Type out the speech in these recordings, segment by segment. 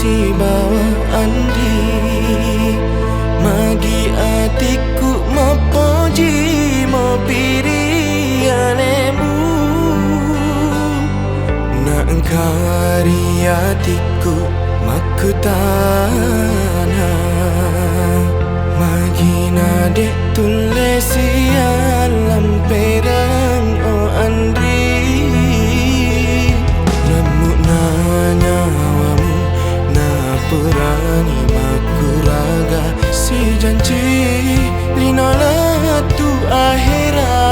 si bawa andi magi atiku mepuji mopiri anemu na engkari atiku makutana magi nade tulesi alam perang o andri namu nanyawamu na purani makuraga si janji linola tu akhirat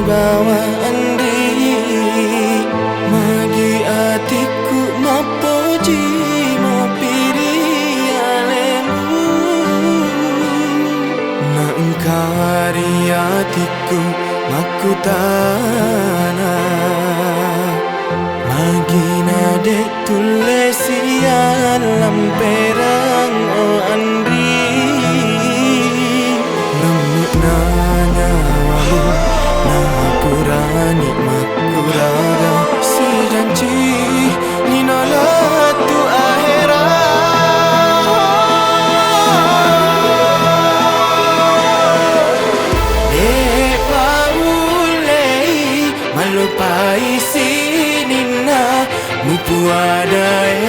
bawa andi magi atiku mapoji mapiri alemu na engkari atiku makutana magi nade tulesi alam perang o andri namu nanyawamu purani makuraga si janji linola tu akhirat paulei malupai sinina mupuadai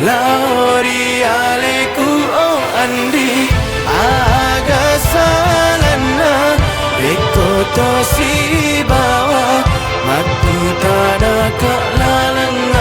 lauri aleku o andi agasalana Reko to si bawa makutana ka lalanga